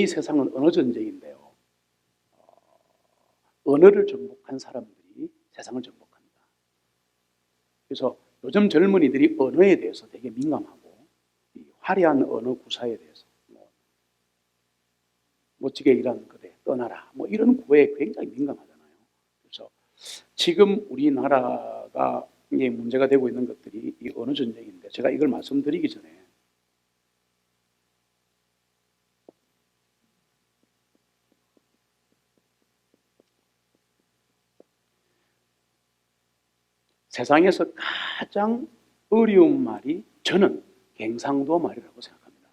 이 세상은 언어 전쟁인데요. 언어를 정복한 사람들이 세상을 정복합니다. 그래서 요즘 젊은이들이 언어에 대해서 되게 민감하고, 이 화려한 언어 구사에 대해서 멋지게 일하는 그대 떠나라 이런 구호에 굉장히 민감하잖아요. 그래서 지금 우리나라가 문제가 되고 있는 것들이 이 언어 전쟁인데, 제가 이걸 말씀드리기 전에 세상에서 가장 어려운 말이 저는 갱상도 말이라고 생각합니다.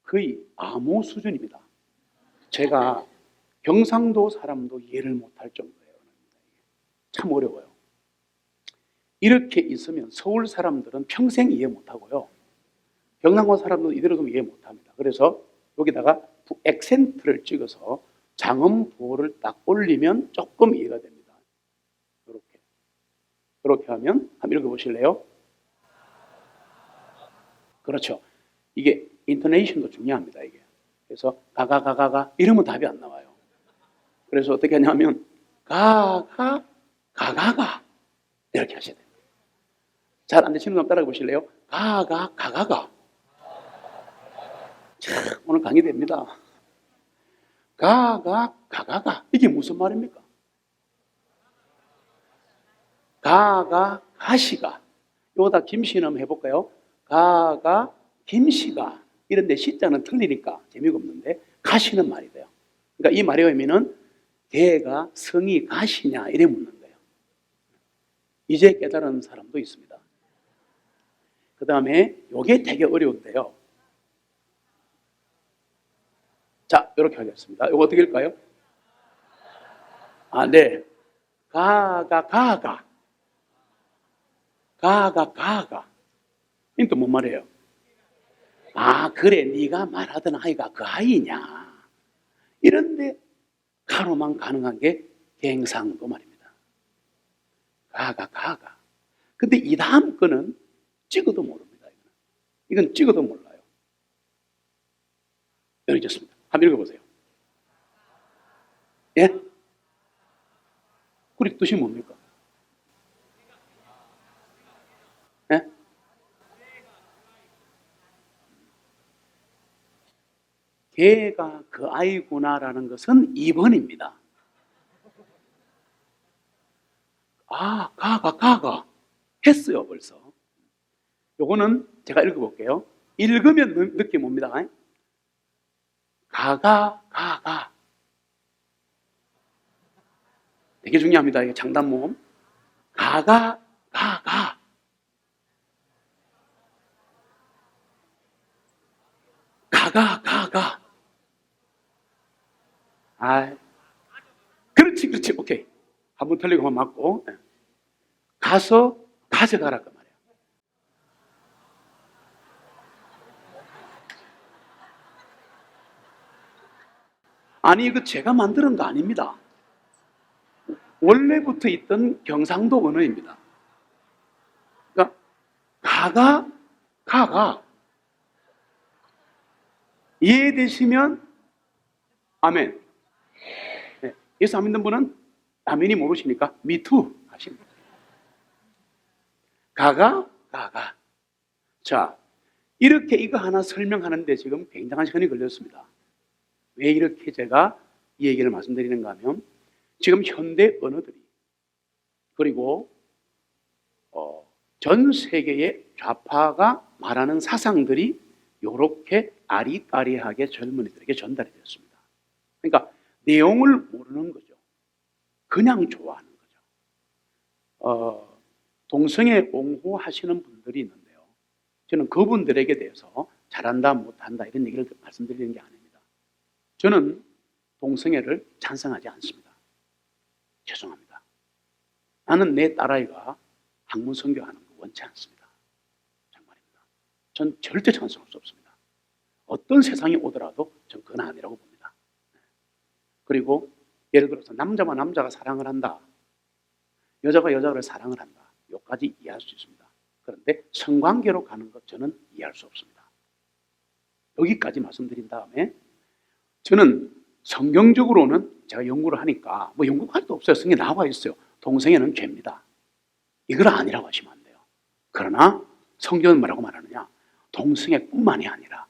거의 암호 수준입니다. 제가 경상도 사람도 이해를 못할 정도예요. 참 어려워요. 이렇게 있으면 서울 사람들은 평생 이해 못하고요, 경상도 사람들은 이대로 두면 이해 못합니다. 그래서 여기다가 액센트를 찍어서 장음보를 딱 올리면 조금 이해가 됩니다. 이렇게 하면 한번 읽어보실래요? 그렇죠. 이게 인토네이션도 중요합니다. 이게. 그래서 가가 이러면 답이 안 나와요. 그래서 어떻게 하냐면 가가 이렇게 하셔야 됩니다. 잘 안 되시는 분 따라해 보실래요? 가가. 참, 오늘 강의됩니다. 가가 이게 무슨 말입니까? 가시가. 요거다 김씨는 한번 해볼까요? 김씨가. 이런데 시자는 틀리니까 재미가 없는데 가시는 말이 돼요. 그러니까 이 말의 의미는 걔가 성이 가시냐 이래 묻는 거예요. 이제 깨달은 사람도 있습니다. 그 다음에 요게 되게 어려운데요. 자, 이렇게 하겠습니다. 요거 어떻게 할까요? 네. 가가. 이또 뭔 말이에요? 그래, 네가 말하던 아이가 그 아이냐. 이런데 가로만 가능한 게 갱상도 말입니다. 가가. 근데 이 다음 거는 찍어도 모릅니다. 이건 찍어도 몰라요. 여기 있습니다. 한번 읽어보세요. 예? 그 뜻이 뭡니까? 예? 걔가 그 아이구나라는 것은 2번입니다. 가가 했어요 벌써. 요거는 제가 읽어볼게요. 읽으면 느낌 옵니다. 가가 되게 중요합니다. 이게 장단 모음. 가가 그렇지. 오케이. 한번 틀리고만 맞고. 가서 가져가라 그 말이에요. 아니, 이거 제가 만드는 거 아닙니다. 원래부터 있던 경상도 언어입니다. 그러니까 가가 이해되시면 아멘. 네. 예수 안 믿는 분은 아멘이 모르시니까 미투 하십니다. 가가. 자, 이렇게 이거 하나 설명하는데 지금 굉장한 시간이 걸렸습니다. 왜 이렇게 제가 이 얘기를 말씀드리는가 하면, 지금 현대 언어들이, 그리고 전 세계의 좌파가 말하는 사상들이 이렇게 아리까리하게 젊은이들에게 전달이 되었습니다. 그러니까 내용을 모르는 거죠. 그냥 좋아하는 거죠. 동성애 옹호하시는 분들이 있는데요, 저는 그분들에게 대해서 잘한다 못한다 이런 얘기를 말씀드리는 게 아닙니다. 저는 동성애를 찬성하지 않습니다. 죄송합니다. 나는 내 딸아이가 학문 선교하는 거 원치 않습니다. 정말입니다. 전 절대 찬성할 수 없습니다. 어떤 세상이 오더라도 전 그건 아니라고 봅니다. 그리고 예를 들어서 남자와 남자가 사랑을 한다, 여자가 여자를 사랑을 한다, 여기까지 이해할 수 있습니다. 그런데 성관계로 가는 것 저는 이해할 수 없습니다. 여기까지 말씀드린 다음에 저는 성경적으로는 제가 연구를 하니까 뭐 연구할 도 없어요. 성경에 나와 있어요. 동성애는 죄입니다. 이걸 아니라고 하시면 안 돼요. 그러나 성경은 뭐라고 말하느냐? 동성애뿐만이 아니라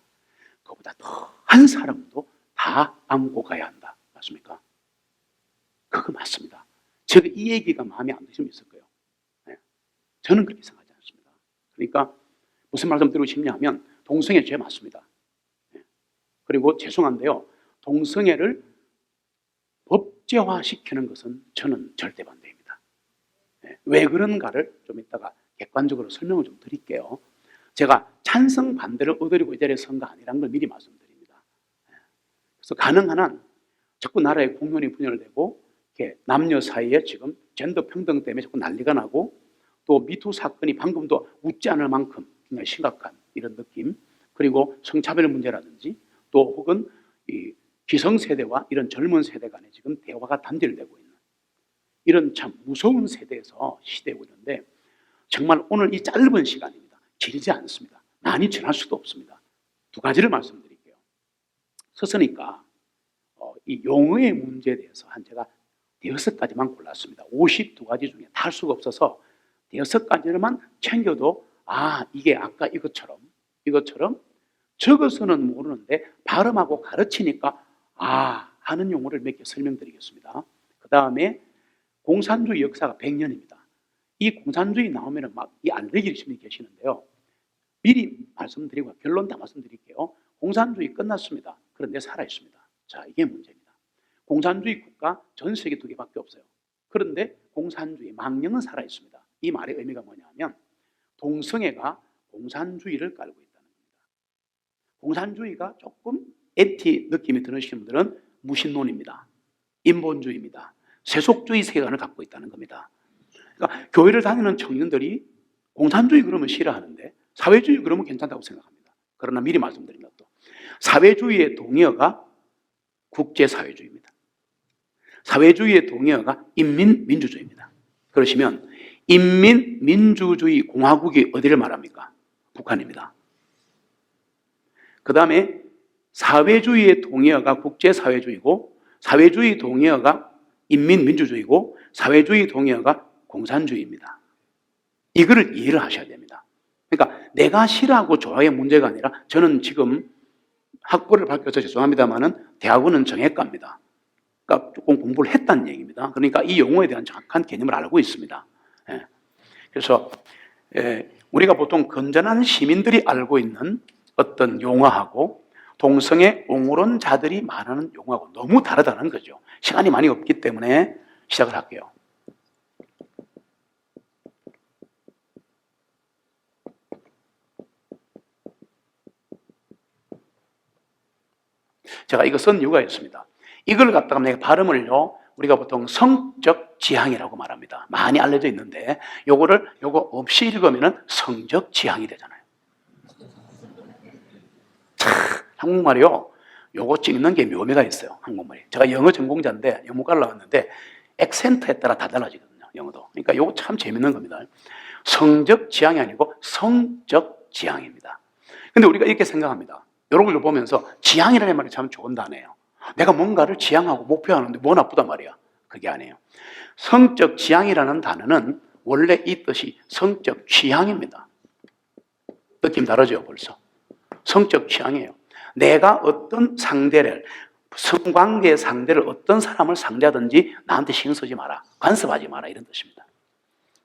그보다 더한 사람도 다 안고 가야 한다. 맞습니까? 그거 맞습니다. 제가 이 얘기가 마음에 안 드시면 있을 거예요. 네. 저는 그렇게 생각하지 않습니다. 그러니까 무슨 말씀 드리고 싶냐면 동성애 죄 맞습니다. 네. 그리고 죄송한데요. 동성애를 법제화시키는 것은 저는 절대 반대입니다. 네. 왜 그런가를 좀 이따가 객관적으로 설명을 좀 드릴게요. 제가 찬성 반대를 얻으려고 이 자리에 선 거 아니라는 걸 미리 말씀드립니다. 네. 그래서 가능한 한 자꾸 나라의 국론이 분열되고 이렇게 남녀 사이에 지금 젠더 평등 때문에 자꾸 난리가 나고 또 미투 사건이 방금도 웃지 않을 만큼 굉장히 심각한 이런 느낌, 그리고 성차별 문제라든지 또 혹은 이 기성세대와 이런 젊은 세대 간에 지금 대화가 단절되고 있는 이런 참 무서운 세대에서 시대고 있는데 정말 오늘 이 짧은 시간입니다. 길지 않습니다. 많이 전할 수도 없습니다. 두 가지를 말씀드릴게요. 서서니까 이 용어의 문제에 대해서 한 제가 6가지만 골랐습니다. 52가지 중에 다 할 수가 없어서 6가지를만 챙겨도 이게 아까 이것처럼 적어서는 모르는데 발음하고 가르치니까 하는 용어를 몇 개 설명드리겠습니다. 그 다음에 공산주의 역사가 100년입니다. 이 공산주의 나오면 막 이 알레르기 분이 계시는데요. 미리 말씀드리고 결론 다 말씀드릴게요. 공산주의 끝났습니다. 그런데 살아있습니다. 자, 이게 문제입니다. 공산주의 국가 전 세계 2개밖에 없어요. 그런데 공산주의 망령은 살아있습니다. 이 말의 의미가 뭐냐면 동성애가 공산주의를 깔고 있다는 겁니다. 공산주의가 조금 애티 느낌이 드시는 분들은 무신론입니다. 인본주의입니다. 세속주의 세계관을 갖고 있다는 겁니다. 그러니까 교회를 다니는 청년들이 공산주의 그러면 싫어하는데 사회주의 그러면 괜찮다고 생각합니다. 그러나 미리 말씀드립니다. 또 사회주의의 동의어가 국제사회주의입니다. 사회주의의 동의어가 인민민주주의입니다. 그러시면 인민민주주의 공화국이 어디를 말합니까? 북한입니다. 그 다음에 사회주의의 동의어가 국제사회주의고 사회주의 동의어가 인민민주주의고 사회주의 동의어가 공산주의입니다. 이거를 이해를 하셔야 됩니다. 그러니까 내가 싫어하고 좋아의 문제가 아니라 저는 지금 학부를 밝혀서 죄송합니다만은 대학원은 정외과입니다. 그러니까 조금 공부를 했다는 얘기입니다. 그러니까 이 용어에 대한 정확한 개념을 알고 있습니다. 그래서 우리가 보통 건전한 시민들이 알고 있는 어떤 용어하고 동성애 옹호론자들이 말하는 용어하고 너무 다르다는 거죠. 시간이 많이 없기 때문에 시작을 할게요. 제가 이거 쓴 이유가 있습니다. 이걸 갖다가 내가 발음을요, 우리가 보통 성적 지향이라고 말합니다. 많이 알려져 있는데 요거 없이 읽으면 성적 지향이 되잖아요. 한국말이요, 요거 찍는 게 묘미가 있어요. 한국말이. 제가 영어 전공자인데 영문과를 나왔는데 액센트에 따라 다 달라지거든요. 영어도. 그러니까 요거 참 재밌는 겁니다. 성적 지향이 아니고 성적 지향입니다. 근데 우리가 이렇게 생각합니다. 이런 걸 보면서 지향이라는 말이 참 좋은 단어예요. 내가 뭔가를 지향하고 목표하는데 뭐 나쁘단 말이야. 그게 아니에요. 성적 지향이라는 단어는 원래 이 뜻이 성적 취향입니다. 느낌 다르죠, 벌써? 성적 취향이에요. 내가 어떤 상대를, 성관계 상대를 어떤 사람을 상대하든지 나한테 신경 쓰지 마라. 간섭하지 마라. 이런 뜻입니다.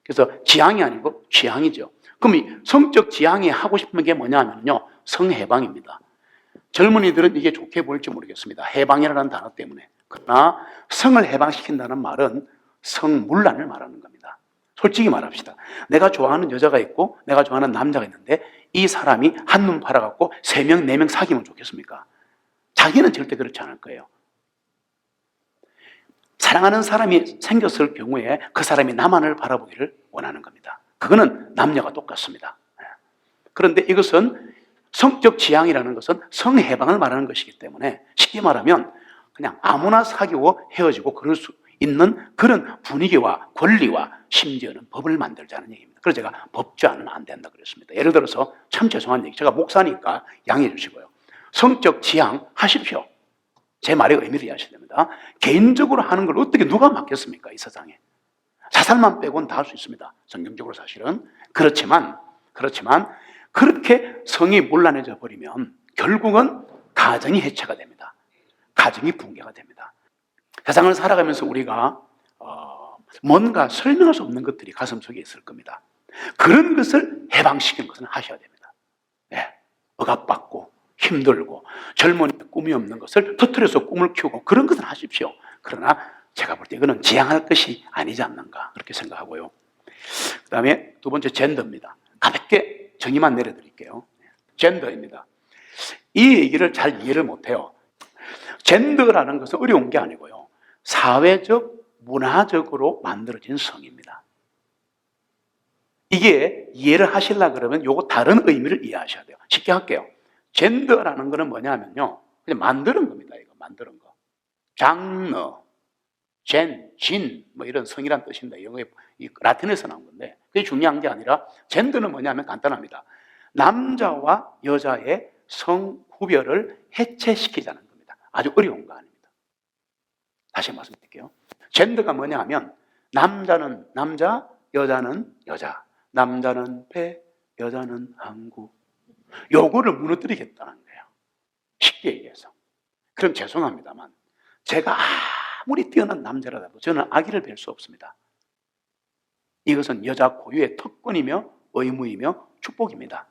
그래서 지향이 아니고 취향이죠. 그럼 이 성적 지향이 하고 싶은 게 뭐냐면요, 성해방입니다. 젊은이들은 이게 좋게 보일지 모르겠습니다. 해방이라는 단어 때문에. 그러나 성을 해방시킨다는 말은 성문란을 말하는 겁니다. 솔직히 말합시다. 내가 좋아하는 여자가 있고 내가 좋아하는 남자가 있는데 이 사람이 한눈 팔아갖고 3명, 4명 사귀면 좋겠습니까? 자기는 절대 그렇지 않을 거예요. 사랑하는 사람이 생겼을 경우에 그 사람이 나만을 바라보기를 원하는 겁니다. 그거는 남녀가 똑같습니다. 그런데 이것은 성적 지향이라는 것은 성해방을 말하는 것이기 때문에 쉽게 말하면 그냥 아무나 사귀고 헤어지고 그럴 수 있는 그런 분위기와 권리와 심지어는 법을 만들자는 얘기입니다. 그래서 제가 법제화는 안 된다 그랬습니다. 예를 들어서 참 죄송한 얘기, 제가 목사니까 양해해 주시고요. 성적 지향 하십시오. 제 말의 의미를 이해하셔야 됩니다. 개인적으로 하는 걸 어떻게 누가 맡겼습니까? 이 세상에. 자살만 빼고는 다 할 수 있습니다. 성경적으로 사실은. 그렇지만 그렇게 성이 문란해져 버리면 결국은 가정이 해체가 됩니다. 가정이 붕괴가 됩니다. 세상을 살아가면서 우리가 뭔가 설명할 수 없는 것들이 가슴속에 있을 겁니다. 그런 것을 해방시키는 것은 하셔야 됩니다. 네. 억압받고 힘들고 젊은이 꿈이 없는 것을 터뜨려서 꿈을 키우고 그런 것은 하십시오. 그러나 제가 볼 때 이거는 지향할 것이 아니지 않는가 그렇게 생각하고요. 그 다음에 두 번째 젠더입니다. 가볍게 정의만 내려드릴게요. 젠더입니다. 이 얘기를 잘 이해를 못해요. 젠더라는 것은 어려운 게 아니고요. 사회적, 문화적으로 만들어진 성입니다. 이게 이해를 하시려고 그러면 요거 다른 의미를 이해하셔야 돼요. 쉽게 할게요. 젠더라는 거는 뭐냐면요. 그냥 만드는 겁니다. 이거 만드는 거. 장르, 진, 뭐 이런 성이란 뜻입니다. 영어에 라틴에서 나온 건데 그게 중요한 게 아니라 젠더는 뭐냐면 간단합니다. 남자와 여자의 성 구별을 해체시키자는 겁니다. 아주 어려운 거 아닙니다. 다시 말씀드릴게요. 젠더가 뭐냐 하면 남자는 남자, 여자는 여자. 남자는 배, 여자는 항구. 요거를 무너뜨리겠다는 거예요. 쉽게 얘기해서. 그럼 죄송합니다만 제가 아무리 뛰어난 남자라도 저는 아기를 뵐 수 없습니다. 이것은 여자 고유의 특권이며 의무이며 축복입니다.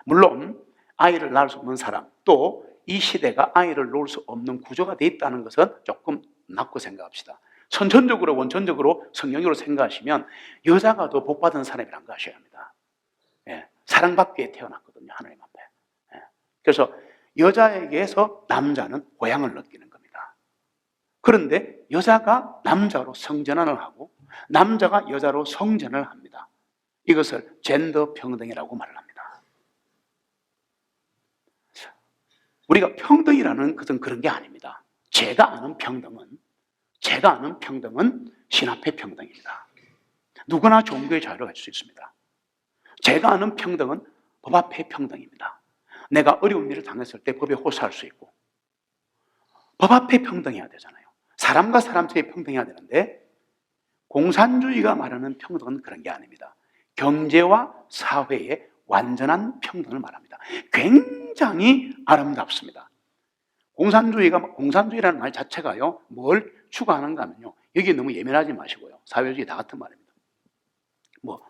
물론 아이를 낳을 수 없는 사람, 또 이 시대가 아이를 놓을 수 없는 구조가 되어 있다는 것은 조금 낮고 생각합시다. 선천적으로 원천적으로 성령적으로 생각하시면 여자가 더 복받은 사람이라는 거 아셔야 합니다. 예, 사랑받기에 태어났거든요, 하나님 앞에. 예, 그래서 여자에게서 남자는 고향을 느끼는 겁니다. 그런데 여자가 남자로 성전환을 하고 남자가 여자로 성전을 합니다. 이것을 젠더 평등이라고 말을 합니다. 우리가 평등이라는 것은 그런 게 아닙니다. 제가 아는 평등은 신 앞의 평등입니다. 누구나 종교의 자유를 가질 수 있습니다. 제가 아는 평등은 법 앞의 평등입니다. 내가 어려운 일을 당했을 때 법에 호소할 수 있고 법 앞에 평등해야 되잖아요. 사람과 사람 사이에 평등해야 되는데 공산주의가 말하는 평등은 그런 게 아닙니다. 경제와 사회의 완전한 평등을 말합니다. 굉장히 아름답습니다. 공산주의라는 말 자체가요, 뭘 추구하는가 하면요, 여기에 너무 예민하지 마시고요. 사회주의 다 같은 말입니다. 뭐,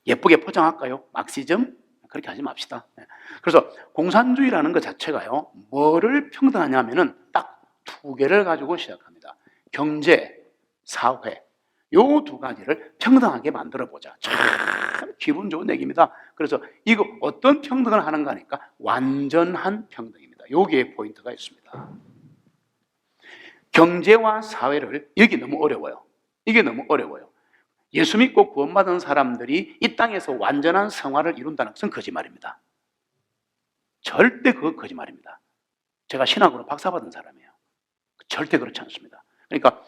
예쁘게 포장할까요? 막시즘? 그렇게 하지 맙시다. 그래서 공산주의라는 것 자체가요, 뭐를 평등하냐면은 딱 두 개를 가지고 시작합니다. 경제, 사회. 요 두 가지를 평등하게 만들어 보자. 참 기분 좋은 얘기입니다. 그래서 이거 어떤 평등을 하는가 하니까 완전한 평등입니다. 여기에 포인트가 있습니다. 경제와 사회를, 여기 너무 어려워요. 이게 너무 어려워요. 예수 믿고 구원받은 사람들이 이 땅에서 완전한 성화를 이룬다는 것은 거짓말입니다. 절대 그거 거짓말입니다. 제가 신학으로 박사받은 사람이에요. 절대 그렇지 않습니다. 그러니까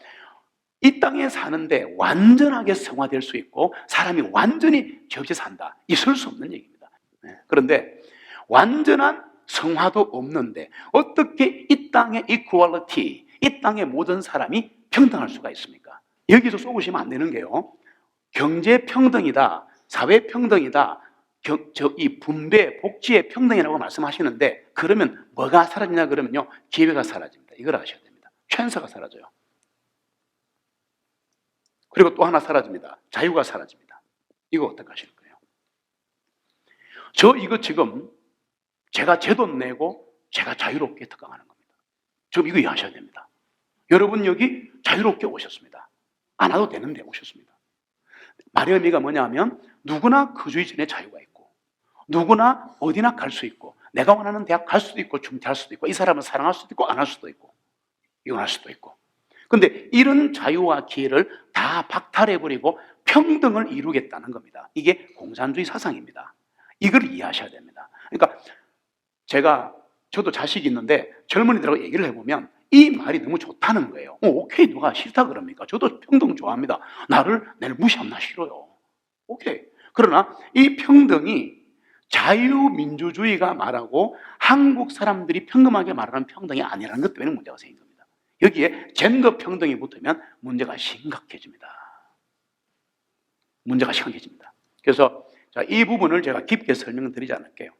이 땅에 사는데 완전하게 성화될 수 있고 사람이 완전히 죄 없이 산다. 있을 수 없는 얘기입니다. 그런데 완전한 성화도 없는데 어떻게 이 땅의 이퀄리티, 이 땅의 모든 사람이 평등할 수가 있습니까? 여기서 쏘으시면 안 되는 게요, 경제 평등이다, 사회 평등이다, 이 분배, 복지의 평등이라고 말씀하시는데 그러면 뭐가 사라지냐 그러면요, 기회가 사라집니다. 이걸 아셔야 됩니다. 천사가 사라져요. 그리고 또 하나 사라집니다. 자유가 사라집니다. 이거 어떻게 하실 거예요? 이거 지금 제가 제 돈 내고 제가 자유롭게 특강하는 겁니다. 지금 이거 이해하셔야 됩니다. 여러분 여기 자유롭게 오셨습니다. 안 와도 되는데 오셨습니다. 말의 의미가 뭐냐면 누구나 거주이 전에 자유가 있고 누구나 어디나 갈 수 있고 내가 원하는 대학 갈 수도 있고 중퇴할 수도 있고 이 사람을 사랑할 수도 있고 안 할 수도 있고 이혼할 수도 있고, 그런데 이런 자유와 기회를 다 박탈해버리고 평등을 이루겠다는 겁니다. 이게 공산주의 사상입니다. 이걸 이해하셔야 됩니다. 그러니까 저도 자식이 있는데 젊은이들하고 얘기를 해보면 이 말이 너무 좋다는 거예요. 오케이, 누가 싫다 그럽니까? 저도 평등 좋아합니다. 나를 무시하면 나 싫어요. 오케이. 그러나 이 평등이 자유민주주의가 말하고 한국 사람들이 평범하게 말하는 평등이 아니라는 것 때문에 문제가 생긴 겁니다. 여기에 젠더 평등이 붙으면 문제가 심각해집니다. 문제가 심각해집니다. 그래서 자, 이 부분을 제가 깊게 설명드리지 않을게요.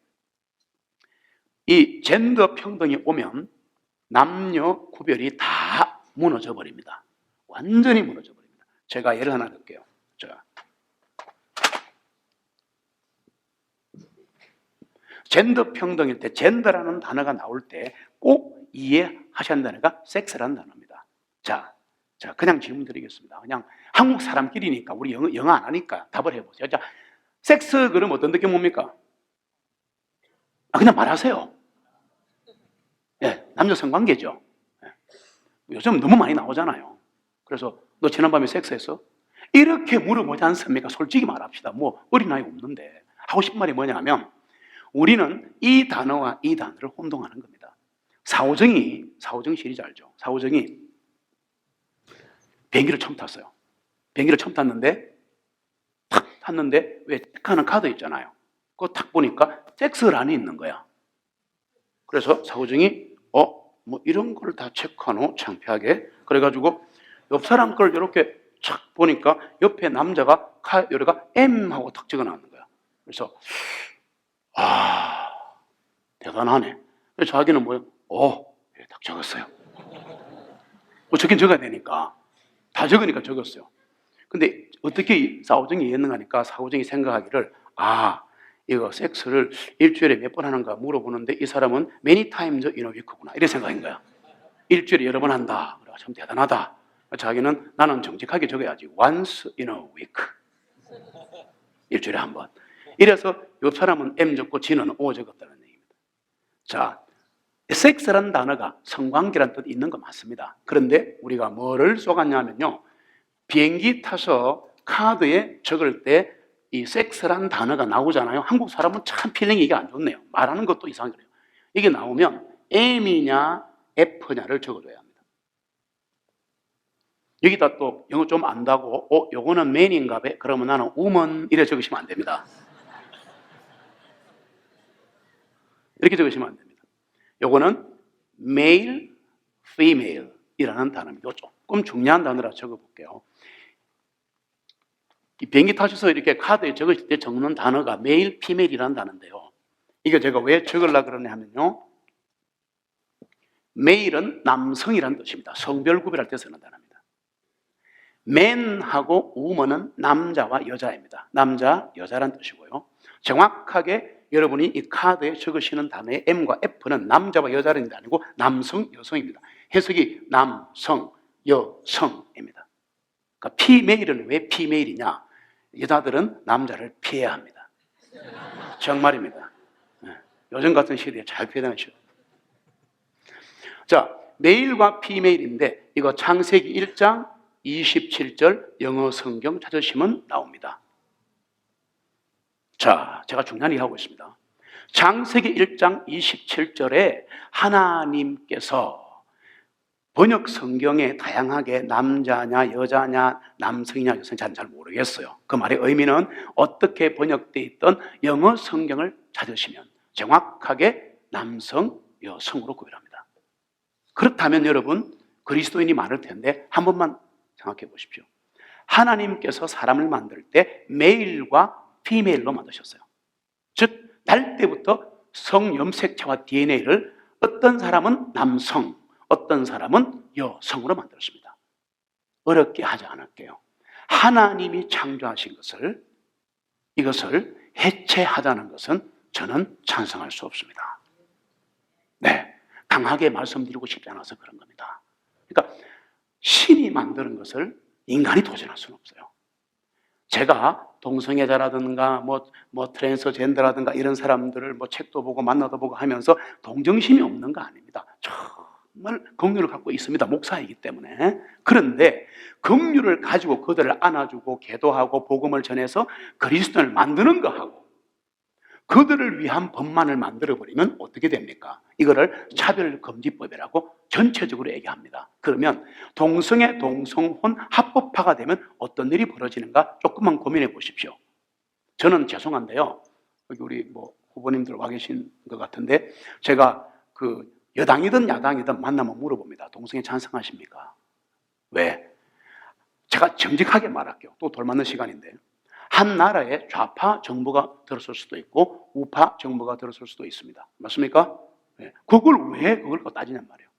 이 젠더 평등이 오면 남녀 구별이 다 무너져 버립니다. 완전히 무너져 버립니다. 제가 예를 하나 들게요. 자, 젠더 평등일 때 젠더라는 단어가 나올 때 꼭 이해하셔야 한다는 단어가 섹스라는 단어입니다. 자, 그냥 질문 드리겠습니다. 그냥 한국 사람끼리니까 우리 영어 안 하니까 답을 해보세요. 자, 섹스 그럼 어떤 느낌 뭡니까? 그냥 말하세요. 예, 남녀 성관계죠. 예. 요즘 너무 많이 나오잖아요. 그래서 너 지난밤에 섹스했어? 이렇게 물어보지 않습니까? 솔직히 말합시다. 뭐 어린아이 없는데. 하고 싶은 말이 뭐냐면 우리는 이 단어와 이 단어를 혼동하는 겁니다. 사오정 시리즈 알죠? 사오정이 비행기를 처음 탔어요. 비행기를 처음 탔는데 탁 탔는데 왜 체크하는 카드 있잖아요. 그거 탁 보니까 섹스란이 있는 거야. 그래서 사오정이 뭐 이런 걸 다 체크하노? 창피하게. 그래가지고 옆 사람 걸 이렇게 착 보니까 옆에 남자가 여기가 M 하고 탁 적어놨는 거야. 그래서 대단하네. 그래서 자기는 딱 적었어요. 뭐 적긴 적어야 되니까. 다 적으니까 적었어요. 근데 어떻게 사오정이 이해했는가 하니까 사오정이 생각하기를 이거 섹스를 일주일에 몇 번 하는가 물어보는데 이 사람은 many times in a week구나. 이렇게 생각한 거야. 일주일에 여러 번 한다. 그래, 참 대단하다. 자기는 나는 정직하게 적어야지. once in a week. 일주일에 한 번. 이래서 옆 사람은 M 적고 지는 O 적었다는 얘기입니다. 자, 섹스라는 단어가 성관계라는 뜻이 있는 거 맞습니다. 그런데 우리가 뭐를 쏘았냐면요. 비행기 타서 카드에 적을 때 이 섹스라는 단어가 나오잖아요. 한국 사람은 참 필링이 이게 안 좋네요. 말하는 것도 이상해요. 이게 나오면 M이냐 F냐를 적어줘야 합니다. 여기다 또 영어 좀 안다고 요거는 man인가 봐. 그러면 나는 woman 이래 적으시면 안 됩니다. 이렇게 적으시면 안 됩니다. 요거는 male, female 이라는 단어입니다. 조금 중요한 단어라 적어볼게요. 이 비행기 타셔서 이렇게 카드에 적으실 때 적는 단어가 male, female이라는 단어인데요. 이거 제가 왜 적으려고 그러냐 하면요. male은 남성이라는 뜻입니다. 성별 구별할 때 쓰는 단어입니다. man하고 woman은 남자와 여자입니다. 남자, 여자라는 뜻이고요. 정확하게 여러분이 이 카드에 적으시는 단어의 M과 F는 남자와 여자라는 게 아니고 남성, 여성입니다. 해석이 남성, 여성입니다. 그러니까 female은 왜 female이냐? 여자들은 남자를 피해야 합니다. 정말입니다. 요즘 같은 시대에 잘 피해다는 시대. 자, 메일과 피메일인데 이거 창세기 1장 27절 영어 성경 찾으시면 나옵니다. 자, 제가 중요한 얘기 하고 있습니다. 창세기 1장 27절에 하나님께서 번역 성경에 다양하게 남자냐 여자냐 남성이냐 여성이냐 잘 모르겠어요. 그 말의 의미는 어떻게 번역되어 있던 영어 성경을 찾으시면 정확하게 남성, 여성으로 구별합니다. 그렇다면 여러분 그리스도인이 많을 텐데 한 번만 생각해 보십시오. 하나님께서 사람을 만들 때 메일과 피메일로 만드셨어요. 즉, 날 때부터 성염색체와 DNA를 어떤 사람은 남성, 어떤 사람은 여성으로 만들었습니다. 어렵게 하지 않을게요. 하나님이 창조하신 것을 이것을 해체하자는 것은 저는 찬성할 수 없습니다. 네, 강하게 말씀드리고 싶지 않아서 그런 겁니다. 그러니까 신이 만드는 것을 인간이 도전할 수는 없어요. 제가 동성애자라든가 뭐 트랜스젠더라든가 이런 사람들을 뭐 책도 보고 만나도 보고 하면서 동정심이 없는 거 아닙니다. 정말 긍휼을 갖고 있습니다. 목사이기 때문에. 그런데 긍휼을 가지고 그들을 안아주고 기도하고 복음을 전해서 그리스도를 만드는 거하고 그들을 위한 법만을 만들어버리면 어떻게 됩니까? 이거를 차별금지법이라고 전체적으로 얘기합니다. 그러면 동성애, 동성혼 합법화가 되면 어떤 일이 벌어지는가 조금만 고민해 보십시오. 저는 죄송한데요. 여기 우리 후보님들 와 계신 것 같은데 제가 그 여당이든 야당이든 만나면 물어봅니다. 동성애 찬성하십니까? 왜? 제가 정직하게 말할게요. 또 돌맞는 시간인데, 한 나라에 좌파 정부가 들었을 수도 있고 우파 정부가 들었을 수도 있습니다. 맞습니까? 네. 그걸 따지냔 말이에요.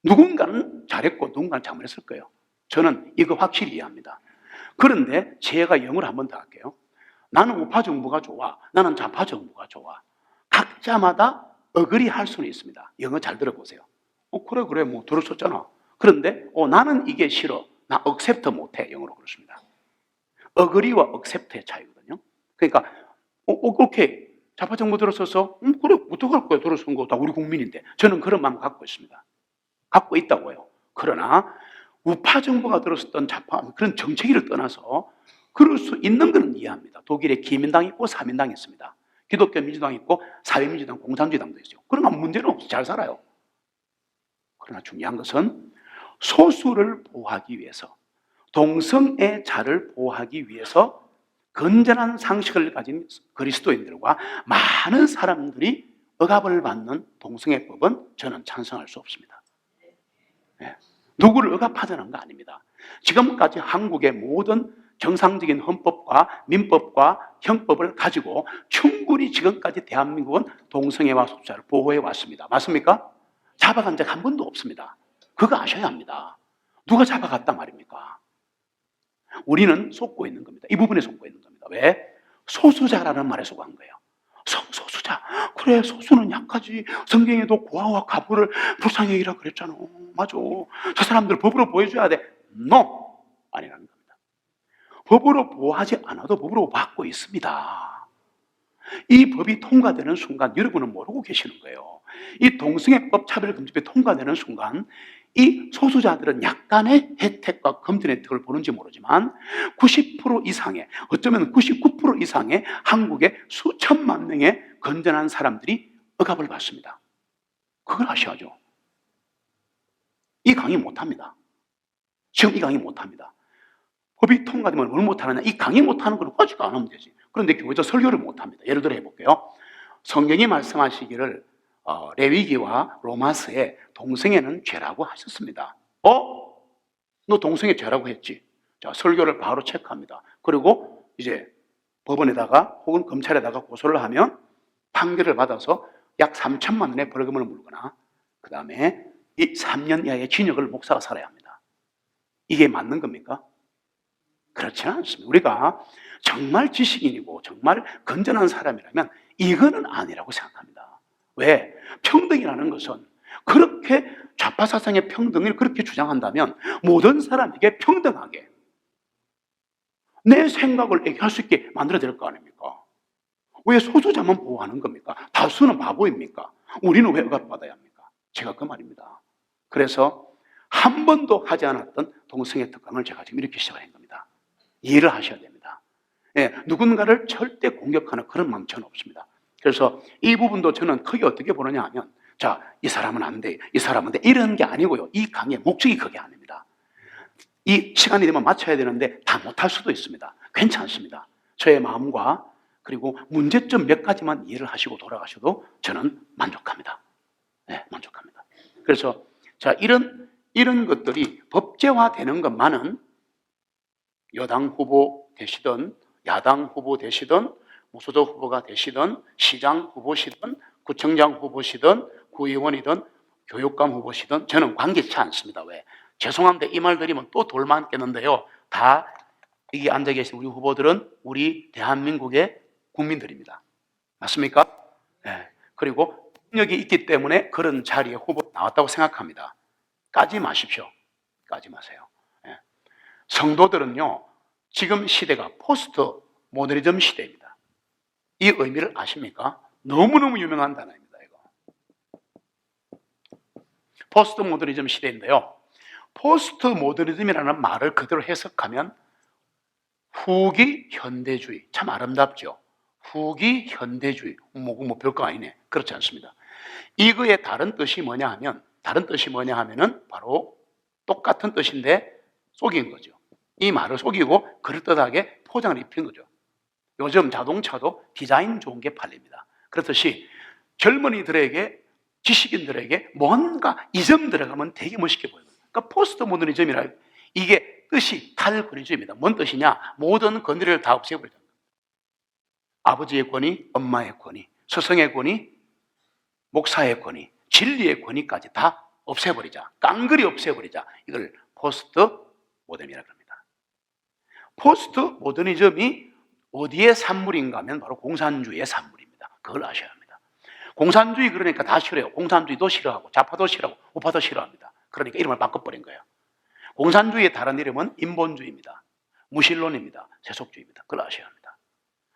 누군가는 잘했고 누군가는 잘못했을 거예요. 저는 이거 확실히 이해합니다. 그런데 제가 영어를 한 번 더 할게요. 나는 우파 정부가 좋아, 나는 좌파 정부가 좋아. 각자마다 어그리 할 수는 있습니다. 영어 잘 들어보세요. 그래 뭐 들었었잖아. 그런데 나는 이게 싫어, 나 accept 못해. 영어로 그렇습니다. 어그리와 accept의 차이거든요. 그러니까 오케이, 좌파 정부 들었어서 그래 어떡할 거야, 들었은 거 다 우리 국민인데. 저는 그런 마음 갖고 있습니다. 갖고 있다고요. 그러나 우파 정부가 들었었던 좌파 그런 정책을 떠나서 그럴 수 있는 것은 이해합니다. 독일에 기민당이 있고 사민당이 있습니다. 기독교 민주당이 있고 사회민주당, 공산주의당도 있어요. 그러나 문제는 없어, 잘 살아요. 그러나 중요한 것은 소수를 보호하기 위해서, 동성애자를 보호하기 위해서 건전한 상식을 가진 그리스도인들과 많은 사람들이 억압을 받는 동성애법은 저는 찬성할 수 없습니다. 네. 누구를 억압하자는 거 아닙니다. 지금까지 한국의 모든 정상적인 헌법과 민법과 형법을 가지고 충분히 지금까지 대한민국은 동성애와 소수자를 보호해 왔습니다. 맞습니까? 잡아간 적 한 번도 없습니다. 그거 아셔야 합니다. 누가 잡아갔단 말입니까? 우리는 속고 있는 겁니다. 이 부분에 속고 있는 겁니다. 왜? 소수자라는 말에 속한 거예요. 소수자. 그래, 소수는 약하지. 성경에도 고아와 가부를 불쌍히 여기라 그랬잖아. 맞아. 저 사람들 법으로 보여줘야 돼. No! 아니라는 겁니다. 법으로 보호하지 않아도 법으로 받고 있습니다. 이 법이 통과되는 순간 여러분은 모르고 계시는 거예요. 이 동성애법 차별금지법이 통과되는 순간 이 소수자들은 약간의 혜택과 금전 혜택을 보는지 모르지만 90% 이상의, 어쩌면 99% 이상의 한국의 수천만 명의 건전한 사람들이 억압을 받습니다. 그걸 아셔야죠. 이 강의 못합니다. 지금 이 강의 못합니다. 법이 통과되면 뭘 못하느냐? 이 강의 못하는 걸 가지고 안 하면 되지. 그런데 교회에서 설교를 못합니다. 예를 들어 해볼게요. 성경이 말씀하시기를 레위기와 로마서에 동성애는 죄라고 하셨습니다. 너 동성애 죄라고 했지? 자, 설교를 바로 체크합니다. 그리고 이제 법원에다가 혹은 검찰에다가 고소를 하면 판결을 받아서 약 3천만 원의 벌금을 물거나 그 다음에 이 3년 이하의 징역을 목사가 살아야 합니다. 이게 맞는 겁니까? 그렇지는 않습니다. 우리가 정말 지식인이고 정말 건전한 사람이라면 이거는 아니라고 생각합니다. 왜? 평등이라는 것은 그렇게 좌파 사상의 평등을 그렇게 주장한다면 모든 사람에게 평등하게 내 생각을 얘기할 수 있게 만들어야 될 거 아닙니까? 왜 소수자만 보호하는 겁니까? 다수는 바보입니까? 우리는 왜 억압받아야 합니까? 제가 그 말입니다. 그래서 한 번도 하지 않았던 동성애 특강을 제가 지금 이렇게 시작한 겁니다. 이해를 하셔야 됩니다. 예, 누군가를 절대 공격하는 그런 마음 저는 없습니다. 그래서 이 부분도 저는 크게 어떻게 보느냐 하면, 자, 이 사람은 안 돼, 이 사람은 돼, 이런 게 아니고요. 이 강의의 목적이 그게 아닙니다. 이 시간이 되면 맞춰야 되는데 다 못할 수도 있습니다. 괜찮습니다. 저의 마음과 그리고 문제점 몇 가지만 이해를 하시고 돌아가셔도 저는 만족합니다. 네, 만족합니다. 그래서 자, 이런 것들이 법제화되는 것만은 여당 후보 되시든 야당 후보 되시든 무소속 후보가 되시든 시장 후보시든 구청장 후보시든 구의원이든 교육감 후보시든 저는 관계치 않습니다. 왜? 죄송한데 이 말 드리면 또 돌만겠는데요. 다 여기 앉아 계신 우리 후보들은 우리 대한민국의 국민들입니다. 맞습니까? 네. 그리고 능력이 있기 때문에 그런 자리에 후보 나왔다고 생각합니다. 까지 마십시오. 까지 마세요. 네. 성도들은요, 지금 시대가 포스트 모더니즘 시대입니다. 이 의미를 아십니까? 너무너무 유명한 단어입니다. 이거. 포스트 모더니즘 시대인데요. 포스트 모더니즘이라는 말을 그대로 해석하면 후기 현대주의, 참 아름답죠. 후기 현대주의, 뭐 별거 아니네. 그렇지 않습니다. 이거의 다른 뜻이 뭐냐 하면은 바로 똑같은 뜻인데 속인 거죠. 이 말을 속이고 그럴듯하게 포장을 입힌 거죠. 요즘 자동차도 디자인 좋은 게 팔립니다. 그렇듯이 젊은이들에게 지식인들에게 뭔가 이점 들어가면 되게 멋있게 보여요. 그러니까 포스트 모더니즘이라 이게 뜻이 탈권위주의입니다. 뭔 뜻이냐? 모든 권위를 다 없애버리자. 아버지의 권위, 엄마의 권위, 스승의 권위, 목사의 권위, 진리의 권위까지 다 없애버리자. 깡그리 없애버리자. 이걸 포스트 모더니즘이라고 합니다. 포스트 모더니즘이 어디의 산물인가 하면 바로 공산주의의 산물입니다. 그걸 아셔야 합니다. 공산주의 그러니까 다 싫어요. 공산주의도 싫어하고 좌파도 싫어하고 우파도 싫어합니다. 그러니까 이름을 바꿔버린 거예요. 공산주의의 다른 이름은 인본주의입니다. 무신론입니다. 세속주의입니다. 그걸 아셔야 합니다.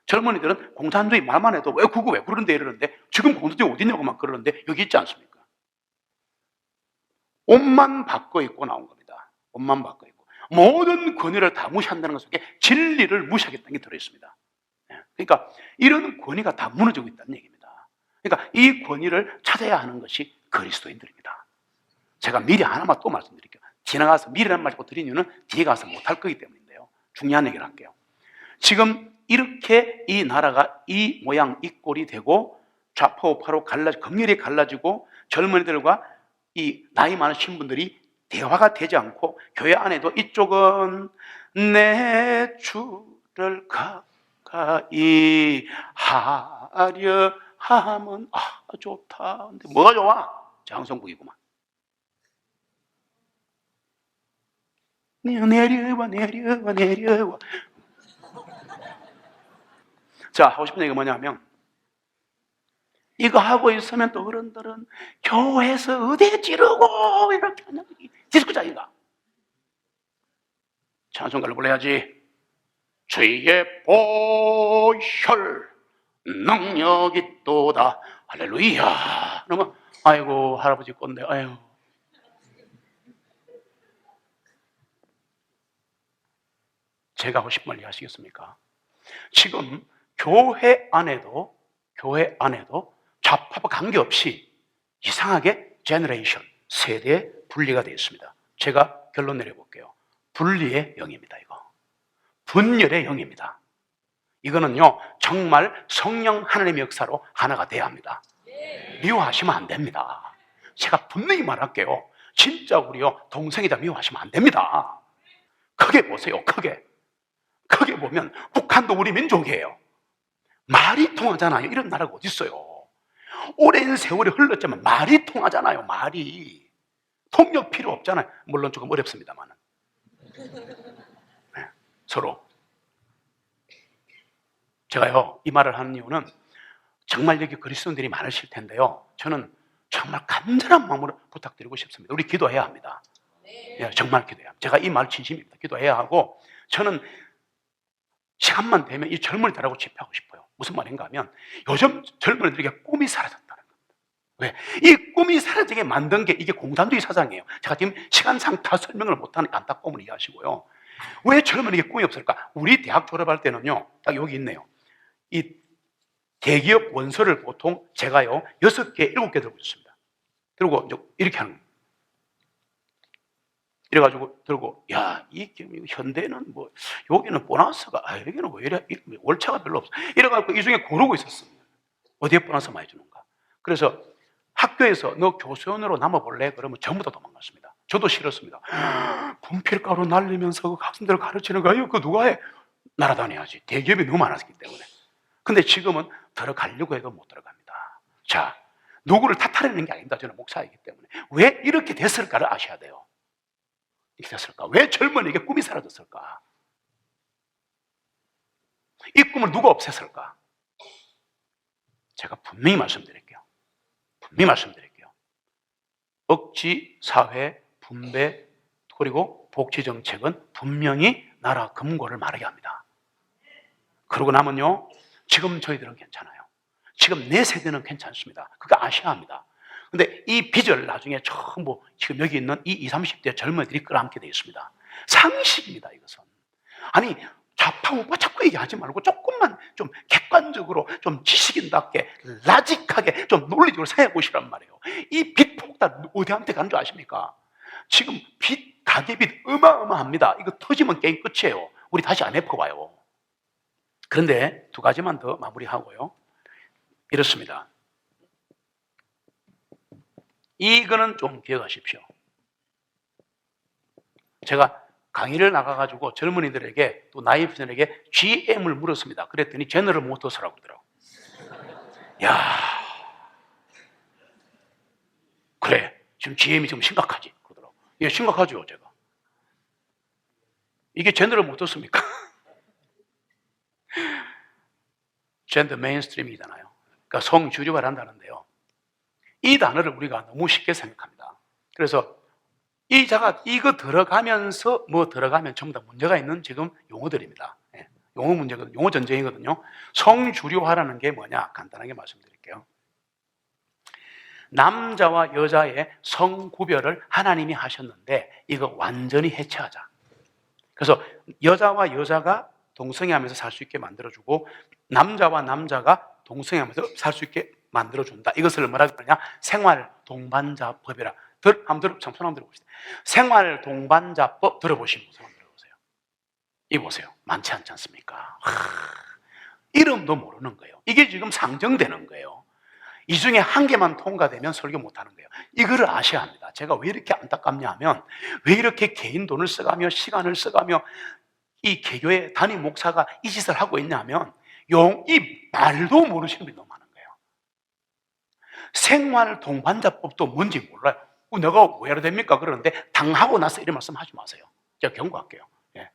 젊은이들은 공산주의 말만 해도 왜 그거 왜 그러는데 이러는데 지금 공산주의 어디냐고 막 그러는데 여기 있지 않습니까? 옷만 바꿔 입고 나온 겁니다. 옷만 바꿔 입고. 모든 권위를 다 무시한다는 것 속에 진리를 무시하겠다는 게 들어있습니다. 그러니까 이런 권위가 다 무너지고 있다는 얘기입니다. 그러니까 이 권위를 찾아야 하는 것이 그리스도인들입니다. 제가 미리 하나만 또 말씀드릴게요. 지나가서 미리라는 말 자꾸 드린 이유는 뒤에 가서 못할 거기 때문인데요. 중요한 얘기를 할게요. 지금 이렇게 이 나라가 이 모양 이 꼴이 되고 좌파 우파로 극렬히 갈라지고 젊은이들과 이 나이 많으신 분들이 대화가 되지 않고 교회 안에도 이쪽은 내 주를 가까이 하려 하면 좋다. 근데 뭐가 좋아? 장성국이구만. 내려와 내려와 내려와. 자, 하고 싶은 얘기가 뭐냐면 이거 하고 있으면 또 어른들은 교회에서 의대 찌르고 이렇게 하는 디스코자기가 찬송가를 불러야지. 주의 보혈 능력이 또다 할렐루야. 그러면 아이고 할아버지 꼰대 아유. 제가 하고 싶은 말 이해하시겠습니까? 지금 교회 안에도 좌파와 관계없이 이상하게 제너레이션, 세대에 분리가 되어 있습니다. 제가 결론 내려볼게요. 분리의 영입니다. 이거 분열의 영입니다. 이거는요 정말 성령 하나님의 역사로 하나가 돼야 합니다. 미워하시면 안 됩니다. 제가 분명히 말할게요. 진짜 우리요 동생이다 미워하시면 안 됩니다. 크게 보세요. 크게 보면 북한도 우리 민족이에요. 말이 통하잖아요. 이런 나라가 어디 있어요? 오랜 세월이 흘렀지만 말이 통하잖아요. 말이 통역 필요 없잖아요. 물론 조금 어렵습니다만 네, 서로 제가요 이 말을 하는 이유는 정말 여기 그리스도인들이 많으실 텐데요. 저는 정말 간절한 마음으로 부탁드리고 싶습니다. 우리 기도해야 합니다. 예, 정말 기도해야 합니다. 제가 이 말 진심입니다. 기도해야 하고 저는 시간만 되면 이 젊은이들하고 집회하고 싶어요. 무슨 말인가 하면 요즘 젊은이들에게 꿈이 사라졌다는 겁니다. 왜? 이 꿈이 사라지게 만든 게 이게 공산주의 사상이에요. 제가 지금 시간상 다 설명을 못하는 안타까움을 이해하시고요. 왜 젊은이에게 꿈이 없을까? 우리 대학 졸업할 때는요, 딱 여기 있네요. 이 대기업 원서를 보통 제가요 6개, 7개 들고 있습니다. 들고 이렇게 하는 거예요. 이래가지고 들고 이 현대는 뭐 여기는 보너스가 여기는 왜 이래 월차가 별로 없어. 이래가지고 이 중에 고르고 있었습니다. 어디에 보너스 많이 주는가. 그래서 학교에서 너 교수원으로 남아볼래? 그러면 전부 다 도망갔습니다. 저도 싫었습니다. 분필가루 날리면서 학생들을 가르치는 거예요. 그거 누가 해? 날아다녀야지. 대기업이 너무 많았기 때문에. 근데 지금은 들어가려고 해도 못 들어갑니다. 자, 누구를 탓하려는 게 아닙니다. 저는 목사이기 때문에. 왜 이렇게 됐을까를 아셔야 돼요. 이렇게 됐을까? 왜 젊은이에게 꿈이 사라졌을까? 이 꿈을 누가 없앴을까? 제가 분명히 말씀드릴게요. 억지 사회 분배 그리고 복지 정책은 분명히 나라 금고를 마르게 합니다. 그러고 나면요, 지금 저희들은 괜찮아요. 지금 내 세대는 괜찮습니다. 그거 아셔야 합니다. 근데 이 빚을 나중에 전부 지금 여기 있는 이 20, 30대 젊은이들이 끌어안게 되어 있습니다. 상식입니다, 이것은. 아니, 좌파, 우파 자꾸 얘기하지 말고 조금만 좀 객관적으로 좀 지식인답게, 라직하게 좀 논리적으로 생각해보시란 말이에요. 이 빚 폭탄 어디한테 가는 줄 아십니까? 지금 빚, 가계빚 어마어마합니다. 이거 터지면 게임 끝이에요. 우리 다시 안 짚어봐요. 그런데 두 가지만 더 마무리하고요. 이렇습니다. 이거는 좀 기억하십시오. 제가 강의를 나가가지고 젊은이들에게 또 나이 분들에게 GM을 물었습니다. 그랬더니 제너럴 모터스라고 그러더라고. 야, 그래, 지금 GM이 좀 심각하지 그러더라고. 예, 심각하죠, 제가. 이게 제너럴 모터스입니까? 젠더 메인스트림이잖아요. 그러니까 성주류화한다는데요. 이 단어를 우리가 너무 쉽게 생각합니다. 그래서 이거 들어가면서 뭐 들어가면 전부 다 문제가 있는 지금 용어들입니다. 예, 용어 문제거든요. 용어 전쟁이거든요. 성주류화라는 게 뭐냐? 간단하게 말씀드릴게요. 남자와 여자의 성구별을 하나님이 하셨는데 이거 완전히 해체하자. 그래서 여자와 여자가 동성애하면서 살 수 있게 만들어주고 남자와 남자가 동성애하면서 살 수 있게 만들어준다. 이것을 뭐라 그러냐? 생활 동반자법이라. 한번 손 한번 들어보시죠. 생활 동반자법 들어보시는 분 손 한번 들어보세요. 이 보세요. 많지 않지 않습니까? 이름도 모르는 거예요. 이게 지금 상정되는 거예요. 이 중에 한 개만 통과되면 설교 못하는 거예요. 이거를 아셔야 합니다. 제가 왜 이렇게 안타깝냐 하면 왜 이렇게 개인 돈을 써가며 시간을 써가며 이 개교의 담임 목사가 이 짓을 하고 있냐 하면 이 말도 모르시는 분이 너무 많은 거예요. 생활 동반자법도 뭔지 몰라요. 내가 왜 해야 됩니까? 그러는데 당하고 나서 이런 말씀 하지 마세요. 제가 경고할게요. 예.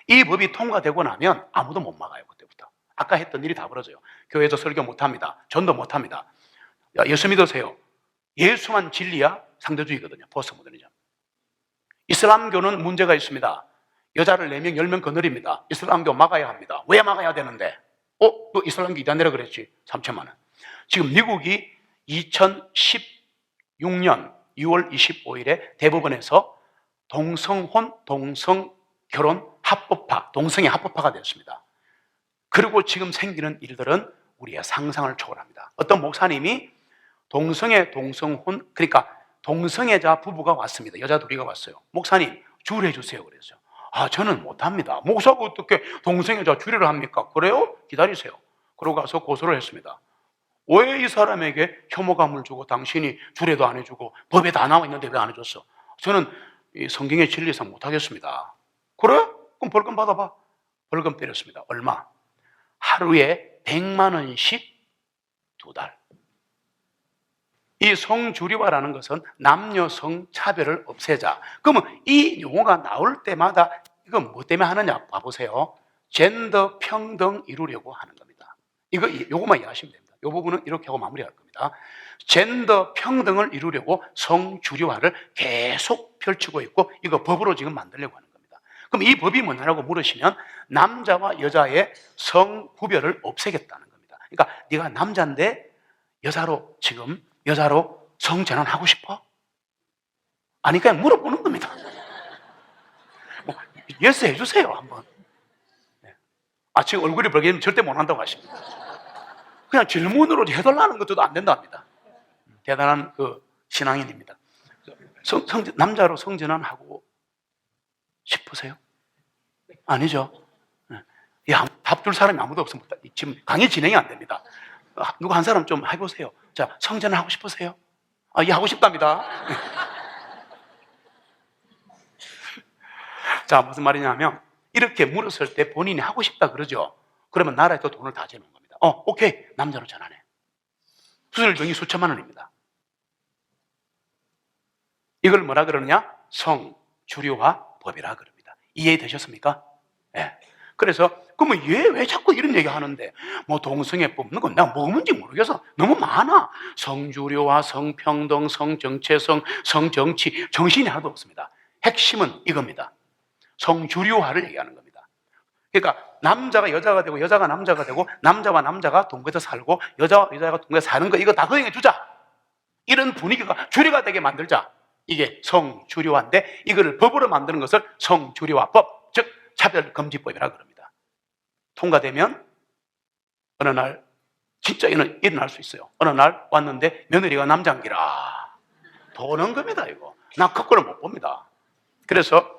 이 법이 통과되고 나면 아무도 못 막아요. 그때부터. 아까 했던 일이 다 벌어져요. 교회에서 설교 못합니다. 전도 못합니다. 예수 믿으세요. 예수만 진리야? 상대주의거든요. 포스트모더니즘. 이슬람교는 문제가 있습니다. 여자를 4명, 10명 거느립니다. 이슬람교 막아야 합니다. 왜 막아야 되는데? 너 이슬람교 이단내라 그랬지? 3천만 원. 지금 미국이 2016년 6월 25일에 대법원에서 동성혼, 동성결혼 합법화, 동성애 합법화가 되었습니다. 그리고 지금 생기는 일들은 우리의 상상을 초월합니다. 어떤 목사님이 동성애, 동성혼, 그러니까 동성애자 부부가 왔습니다. 여자 둘이가 왔어요. 목사님, 주례해 주세요. 그랬어요. 저는 못합니다. 목사가 어떻게 동성애자 주례를 합니까? 그래요? 기다리세요. 그러고 가서 고소를 했습니다. 왜 이 사람에게 혐오감을 주고 당신이 주례도 안 해주고 법에 다 나와 있는데 왜 안 해줬어? 저는 이 성경의 진리상 못하겠습니다. 그래? 그럼 벌금 받아봐. 벌금 때렸습니다. 얼마? 하루에 100만 원씩 2달. 이 성주류화라는 것은 남녀 성차별을 없애자. 그러면 이 용어가 나올 때마다 이건 뭐 때문에 하느냐 봐보세요. 젠더 평등 이루려고 하는 겁니다. 요거만 이해하시면 됩니다. 이 부분은 이렇게 하고 마무리할 겁니다. 젠더 평등을 이루려고 성주류화를 계속 펼치고 있고 이거 법으로 지금 만들려고 하는 겁니다. 그럼 이 법이 뭐냐고 물으시면 남자와 여자의 성구별을 없애겠다는 겁니다. 그러니까 네가 남자인데 여자로 성전환하고 싶어? 아니 그냥 물어보는 겁니다. 예스 해주세요 한번. 지금 얼굴이 벌개면 절대 못한다고 하십니다. 그냥 질문으로 해달라는 것도 안 된답니다. 대단한 신앙인입니다. 남자로 성전환하고 싶으세요? 아니죠. 답 줄 사람이 아무도 없으면 지금 강의 진행이 안 됩니다. 누구 한 사람 좀 해보세요. 자, 성전환하고 싶으세요? 예, 하고 싶답니다. 자, 무슨 말이냐면 이렇게 물었을 때 본인이 하고 싶다 그러죠. 그러면 나라에서 돈을 다 주는 겁니다. 오케이, 남자로 전환해. 수술 비용이 수천만 원입니다. 이걸 뭐라 그러느냐? 성주류화 법이라 그럽니다. 이해되셨습니까? 네. 그래서 그러면 왜 자꾸 이런 얘기 하는데 뭐 동성애 뽑는 건 내가 뭐 뭔지 모르겠어. 너무 많아. 성주류화, 성평등, 성정체성, 성정치, 정신이 하나도 없습니다. 핵심은 이겁니다. 성주류화를 얘기하는 겁니다. 그러니까 남자가 여자가 되고 여자가 남자가 되고 남자와 남자가 동거에서 살고 여자와 여자가 동거에서 사는 거 이거 다 허용해 주자. 이런 분위기가 주류가 되게 만들자. 이게 성주류화인데 이거를 법으로 만드는 것을 성주류화법, 즉 차별금지법이라고 그럽니다. 통과되면 어느 날 진짜 일어날 수 있어요. 어느 날 왔는데 며느리가 남장기라 보는 겁니다. 이거 나 거꾸로 못 봅니다. 그래서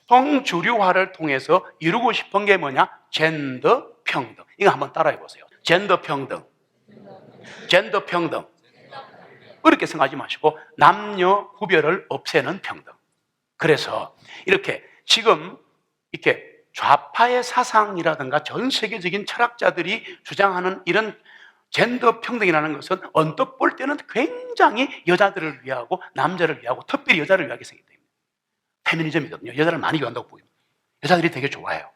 성주류화를 통해서 이루고 싶은 게 뭐냐? 젠더 평등. 이거 한번 따라해 보세요. 젠더 평등. 젠더 평등. 어렵게 생각하지 마시고 남녀 구별을 없애는 평등. 그래서 이렇게 지금 이렇게 좌파의 사상이라든가 전 세계적인 철학자들이 주장하는 이런 젠더 평등이라는 것은 언뜻 볼 때는 굉장히 여자들을 위하고 남자를 위하고 특별히 여자를 위하게 생겼다. 페미니즘이거든요. 여자를 많이 좋아한다고 보입니다. 여자들이 되게 좋아해요.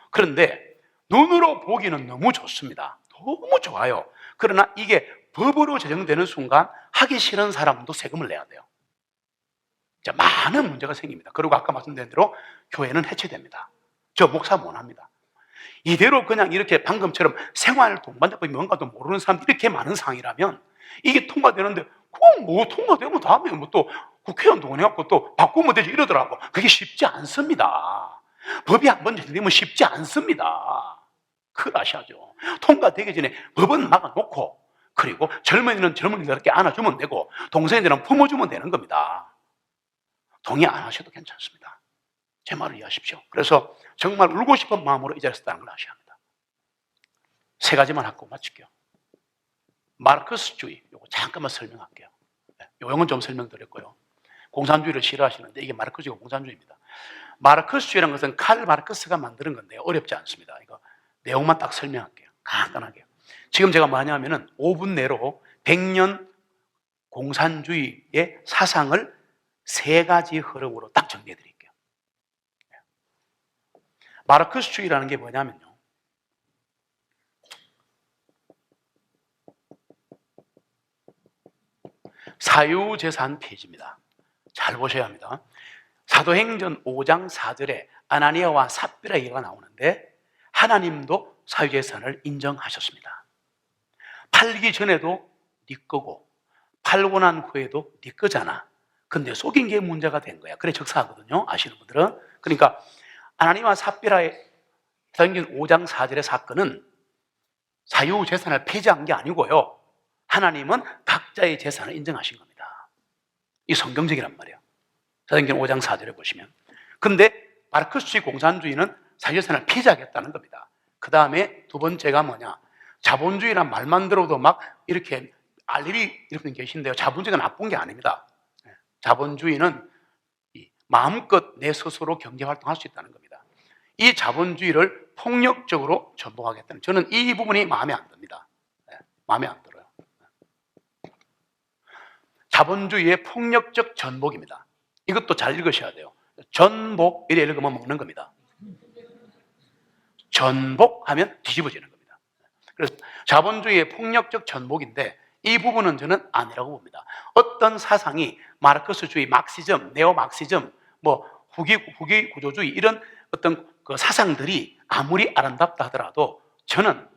그런데 눈으로 보기는 너무 좋습니다. 너무 좋아요. 그러나 이게 법으로 제정되는 순간 하기 싫은 사람도 세금을 내야 돼요. 자, 많은 문제가 생깁니다. 그리고 아까 말씀드린 대로 교회는 해체됩니다. 저 목사 못합니다. 이대로 그냥 이렇게 방금처럼 생활 동반자법이 뭔가도 모르는 사람들이 이렇게 많은 상황이라면 이게 통과되는데 그건 뭐 통과되면 다음에 뭐 또 국회의원 동원해갖고 또 바꾸면 되지 이러더라고. 그게 쉽지 않습니다. 법이 한번 제정되면 쉽지 않습니다. 그걸 아셔야죠. 통과되기 전에 법은 막아놓고 그리고 젊은이는 젊은이들께 안아주면 되고 동생들은 품어주면 되는 겁니다. 동의 안 하셔도 괜찮습니다. 제 말을 이해하십시오. 그래서 정말 울고 싶은 마음으로 이 자리에 있다는 걸 아셔야 합니다. 세 가지만 하고 마칠게요. 마르크스주의, 이거 잠깐만 설명할게요. 요용은 좀 설명드렸고요. 공산주의를 싫어하시는데 이게 마르크스주의가 공산주의입니다. 마르크스주의라는 것은 칼 마르크스가 만드는 건데요. 어렵지 않습니다. 이거 내용만 딱 설명할게요. 간단하게. 지금 제가 뭐냐 하면은 5분 내로 100년 공산주의의 사상을 세 가지 흐름으로 딱 정리해 드릴게요. 마르크스주의라는 게 뭐냐면요. 사유재산 폐지입니다. 잘 보셔야 합니다. 사도행전 5장 4절에 아나니아와 삽비라 얘기가 나오는데 하나님도 사유재산을 인정하셨습니다. 팔기 전에도 네 거고 팔고 난 후에도 네 거잖아. 근데 속인 게 문제가 된 거야. 그래 적사하거든요. 아시는 분들은. 그러니까 아나니아와 삽비라의 사도행전 5장 4절의 사건은 사유재산을 폐지한 게 아니고요. 하나님은 각자의 재산을 인정하신 겁니다. 이 성경적이란 말이에요. 사도행전 5장 4절에 보시면. 근데 마르크스주의 공산주의는 사유재산을 폐지하겠다는 겁니다. 그 다음에 두 번째가 뭐냐. 자본주의란 말만 들어도 막 이렇게 알리리 이렇게 계신데요. 자본주의가 나쁜 게 아닙니다. 자본주의는 마음껏 내 스스로 경제활동할 수 있다는 겁니다. 이 자본주의를 폭력적으로 전복하겠다는, 저는 이 부분이 마음에 안 듭니다. 마음에 안 들어요. 자본주의의 폭력적 전복입니다. 이것도 잘 읽으셔야 돼요. 전복, 이래 읽으면 먹는 겁니다. 전복하면 뒤집어지는 겁니다. 그래서 자본주의의 폭력적 전복인데 이 부분은 저는 아니라고 봅니다. 어떤 사상이 마르크스주의, 막시즘, 네오막시즘, 뭐 후기 구조주의 이런 어떤 그 사상들이 아무리 아름답다 하더라도 저는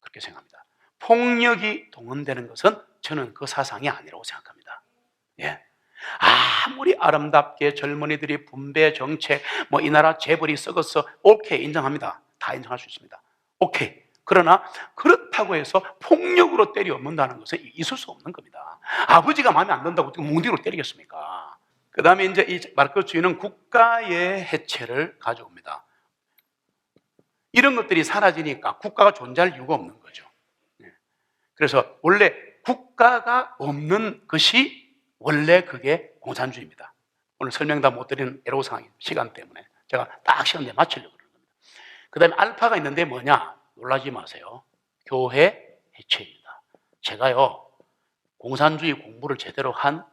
그렇게 생각합니다. 폭력이 동원되는 것은 저는 그 사상이 아니라고 생각합니다. 예. 아무리 아름답게 젊은이들이 분배 정책, 뭐 이 나라 재벌이 썩었어, 오케이 인정합니다. 다 인정할 수 있습니다. 오케이. 그러나 그렇다고 해서 폭력으로 때려 엎는다는 것은 있을 수 없는 겁니다. 아버지가 마음에 안 든다고 뭉디로 때리겠습니까? 그 다음에 이제 이 마르크스주의는 국가의 해체를 가져옵니다. 이런 것들이 사라지니까 국가가 존재할 이유가 없는 거죠. 그래서 원래 국가가 없는 것이 원래 그게 공산주의입니다. 오늘 설명 다 못 드리는 애로사항이 시간 때문에 제가 딱 시간에 마치려고 그러는 겁니다. 그 다음에 알파가 있는데 뭐냐? 놀라지 마세요. 교회 해체입니다. 제가요 공산주의 공부를 제대로 한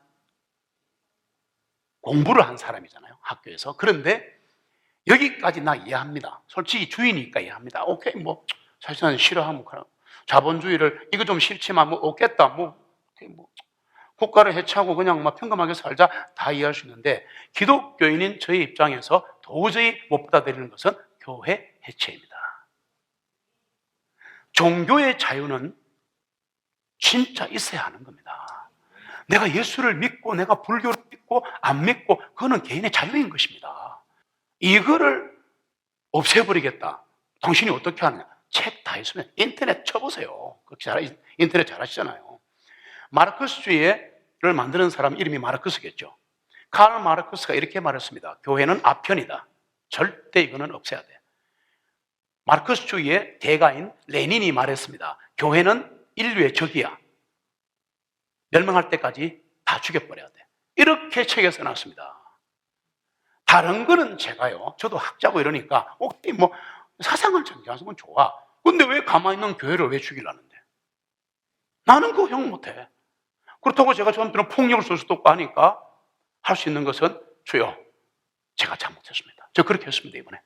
사람이잖아요. 학교에서. 그런데 여기까지 나 이해합니다. 솔직히 주의니까 이해합니다. 오케이, 뭐 사실상 싫어하면 자본주의를 이거 좀 싫지만 뭐 없겠다. 뭐 국가를 해체하고 그냥 막 평범하게 살자 다 이해할 수 있는데 기독교인인 저희 입장에서 도저히 못 받아들이는 것은 교회 해체입니다. 종교의 자유는 진짜 있어야 하는 겁니다. 내가 예수를 믿고 내가 불교를 믿고 안 믿고 그거는 개인의 자유인 것입니다. 이거를 없애버리겠다. 당신이 어떻게 하느냐? 책 다 있으면 인터넷 쳐보세요. 인터넷 잘 하시잖아요. 마르크스주의를 만드는 사람 이름이 마르크스겠죠. 카를 마르크스가 이렇게 말했습니다. 교회는 아편이다. 절대 이거는 없애야 돼. 마르크스주의의 대가인 레닌이 말했습니다. 교회는 인류의 적이야. 멸망할 때까지 다 죽여버려야 돼. 이렇게 책에 써놨습니다. 다른 거는 제가요, 저도 학자고 이러니까 오케이 뭐 사상을 전개하는 건 좋아. 근데 왜 가만히 있는 교회를 왜 죽이려는데? 나는 그거 형 못해. 그렇다고 제가 저한테는 폭력을 쓸 수도 없고 하니까 할 수 있는 것은 주여, 제가 잘못했습니다. 저 그렇게 했습니다, 이번에.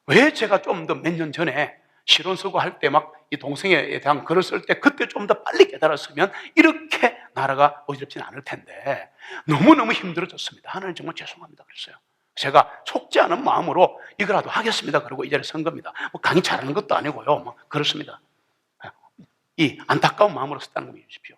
왜 제가 좀 더 몇 년 전에 실언 쓰고 할 때 막 이 동생에 대한 글을 쓸 때 그때 좀 더 빨리 깨달았으면 이렇게 나라가 어지럽지는 않을 텐데 너무너무 힘들어졌습니다. 하나님 정말 죄송합니다 그랬어요. 제가 속지 않은 마음으로 이거라도 하겠습니다 그러고 이 자리에 선 겁니다. 뭐 강의 잘하는 것도 아니고요, 뭐 그렇습니다. 이 안타까운 마음으로 썼다는 거 믿으십시오.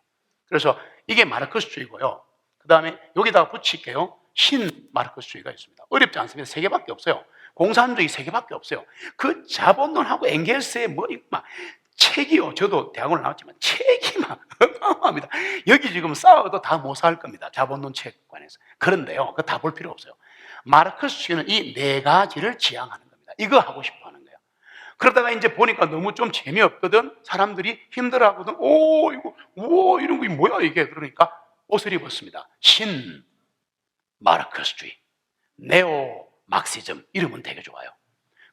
그래서 이게 마르크스주의고요. 그 다음에 여기다가 붙일게요. 신 마르크스주의가 있습니다. 어렵지 않습니다. 3개밖에 없어요. 공산주의 3개밖에 없어요. 그 자본론하고 엥겔스의 막 책이요. 저도 대학원을 나왔지만 책이 막 어마어마합니다. 여기 지금 싸워도 다 못 살 겁니다. 자본론 책관에서. 그런데요, 그거 다 볼 필요 없어요. 마르크스주의는 이 4가지를 지향하는 겁니다. 이거 하고 싶어 하는 거예요. 그러다가 이제 보니까 너무 좀 재미없거든. 사람들이 힘들어하거든. 이거 이런 거 뭐야 이게? 그러니까 옷을 입었습니다. 신 마르크스주의, 네오 막시즘, 이름은 되게 좋아요.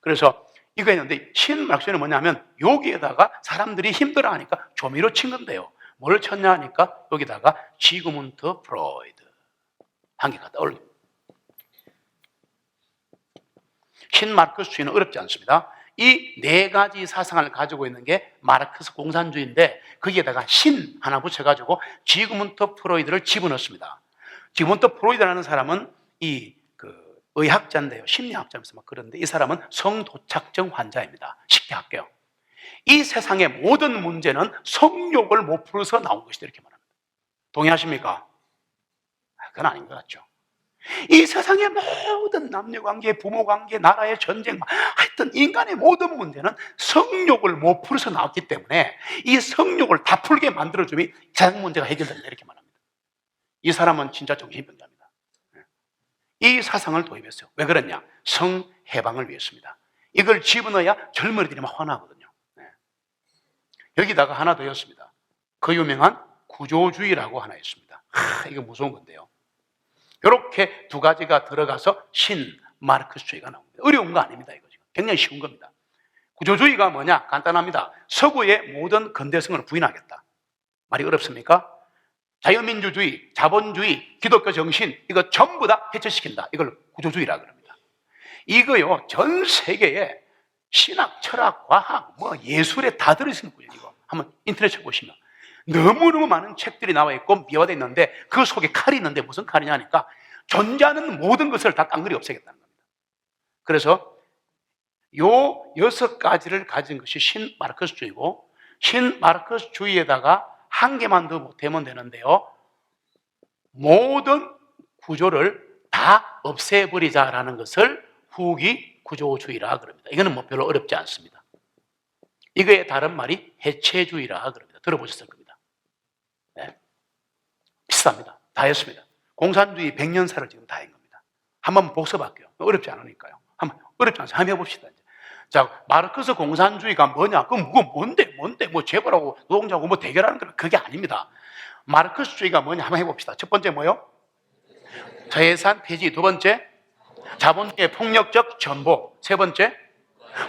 그래서 이거 했는데 신 마르크스주의는 뭐냐면 여기에다가 사람들이 힘들어하니까 조미료 친 건데요. 뭘 쳤냐 하니까 여기다가 지그문트 프로이드 한 개 갖다 올려. 신 마르크스주의는 어렵지 않습니다. 이 4가지 사상을 가지고 있는 게 마르크스 공산주의인데 거기에다가 신 하나 붙여가지고 지그문트 프로이드를 집어넣습니다. 지그문트 프로이드라는 사람은 의학자인데요, 심리학자면서 막 그런데 이 사람은 성도착증 환자입니다. 쉽게 할게요. 이 세상의 모든 문제는 성욕을 못 풀어서 나온 것이다 이렇게 말합니다. 동의하십니까? 그건 아닌 것 같죠. 이 세상의 모든 남녀관계, 부모관계, 나라의 전쟁, 하여튼 인간의 모든 문제는 성욕을 못 풀어서 나왔기 때문에 이 성욕을 다 풀게 만들어주면 세상 문제가 해결된다 이렇게 말합니다. 이 사람은 진짜 정신병자입니다. 이 사상을 도입했어요. 왜 그랬냐? 성해방을 위해서입니다. 이걸 집어넣어야 젊은이들이 막 화나거든요. 여기다가 하나 더 였습니다. 그 유명한 구조주의라고 하나 있습니다. 이거 무서운 건데요. 이렇게 2가지가 들어가서 신 마르크스주의가 나옵니다. 어려운 거 아닙니다. 이거 지금 굉장히 쉬운 겁니다. 구조주의가 뭐냐? 간단합니다. 서구의 모든 근대성을 부인하겠다. 말이 어렵습니까? 자유민주주의, 자본주의, 기독교 정신 이거 전부 다 해체시킨다. 이걸 구조주의라고 합니다. 이거요 전 세계에 신학, 철학, 과학, 예술에 다 들어있는 거예요. 이거 한번 인터넷 쳐보시면 너무너무 많은 책들이 나와 있고 미화되어 있는데 그 속에 칼이 있는데 무슨 칼이냐 하니까 존재하는 모든 것을 다 깡그리 없애겠다는 겁니다. 그래서 요 6가지를 가진 것이 신 마르크스주의고, 신 마르크스주의에다가 한 개만 더 보태면 되는데요, 모든 구조를 다 없애버리자라는 것을 후기 구조주의라 그럽니다. 이거는 뭐 별로 어렵지 않습니다. 이거의 다른 말이 해체주의라 그럽니다. 들어보셨을 겁니다. 네. 비슷합니다. 다 했습니다. 공산주의 100년사를 지금 다 한 겁니다. 한번 복습할게요. 어렵지 않으니까요. 어렵지 않아서 한번 해봅시다. 이제. 자, 마르크스 공산주의가 뭐냐? 그럼 뭔데? 뭐 재벌하고 노동자하고 뭐 대결하는 거 그게 아닙니다. 마르크스주의가 뭐냐? 한번 해봅시다. 첫 번째 뭐요? 자유산 폐지. 2번째 자본주의 폭력적 전복. 3번째